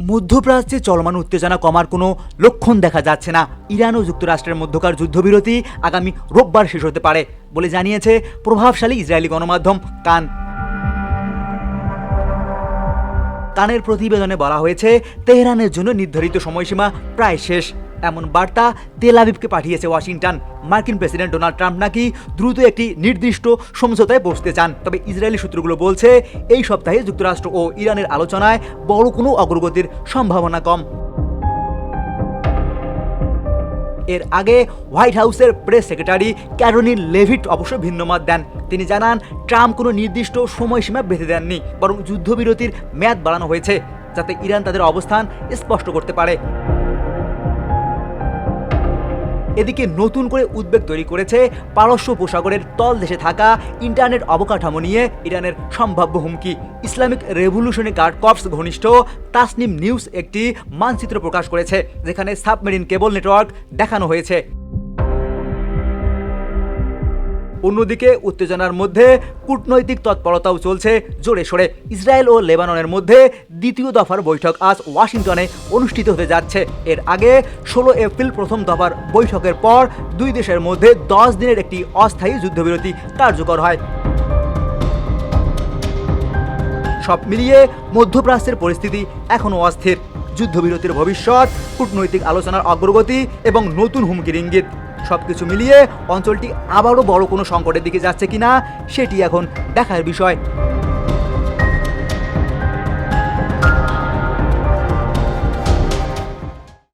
মধ্যপ্রাচ্যে চলমান উত্তেজনা কমার কোনো লক্ষণ দেখা যাচ্ছে না। ইরান ও যুক্তরাষ্ট্রের মধ্যকার যুদ্ধবিরতি আগামী রোববার শেষ হতে পারে বলে জানিয়েছে প্রভাবশালী ইসরায়েলি গণমাধ্যম কান। কানের প্রতিবেদনে বলা হয়েছে, তেহরানের জন্য নির্ধারিত সময়সীমা প্রায় শেষ। এমন বার্তা তেল আবিবকে পাঠিয়েছে ওয়াশিংটন। মার্কিন প্রেসিডেন্ট ডোনাল্ড ট্রাম্প নাকি দ্রুত একটি নির্দিষ্ট সমঝোতায় বসতে চান। তবে ইসরায়েলি সূত্রগুলো বলছে, এই সপ্তাহে যুক্তরাষ্ট্র ও ইরানের আলোচনায় বড় কোনো অগ্রগতির সম্ভাবনা কম। এর আগে হোয়াইট হাউসের প্রেস সেক্রেটারি ক্যারোলিন লেভিট অবশ্য ভিন্ন মত দেন। তিনি জানান, ট্রাম্প কোনো নির্দিষ্ট সময়সীমা বেঁধে দেননি, বরং যুদ্ধবিরতির মেয়াদ বাড়ানো হয়েছে যাতে ইরান তাদের অবস্থান স্পষ্ট করতে পারে। এদিকে নতুন করে উদ্বেগ তৈরি করেছে পারস্য উপসাগরের তলদেশে থাকা ইন্টারনেট অবকাঠামো নিয়ে ইরানের সম্ভাব্য হুমকি। ইসলামিক রেভলিউশনারি গার্ড কর্পস ঘনিষ্ঠ তাসনিম নিউজ একটি মানচিত্র প্রকাশ করেছে, যেখানে সাবমেরিন কেবল নেটওয়ার্ক দেখানো হয়েছে। অন্যদিকে উত্তেজনার মধ্যে কূটনৈতিক তৎপরতাও চলছে জোরে সোরে। ইসরায়েল ও লেবাননের মধ্যে দ্বিতীয় দফার বৈঠক আজ ওয়াশিংটনে অনুষ্ঠিত হতে যাচ্ছে। এর আগে 16 এপ্রিল প্রথম দফার বৈঠকের পর দুই দেশের মধ্যে 10 দিনের একটি অস্থায়ী যুদ্ধবিরতি কার্যকর হয়। সব মিলিয়ে মধ্যপ্রাচ্যের পরিস্থিতি এখনও অস্থির। যুদ্ধবিরতির ভবিষ্যৎ, কূটনৈতিক আলোচনার অগ্রগতি এবং নতুন হুমকির ইঙ্গিত, সবকিছু মিলিয়ে অঞ্চলটি আবারও বড় কোনো সংকটের দিকে যাচ্ছে কিনা সেটি এখন দেখার বিষয়।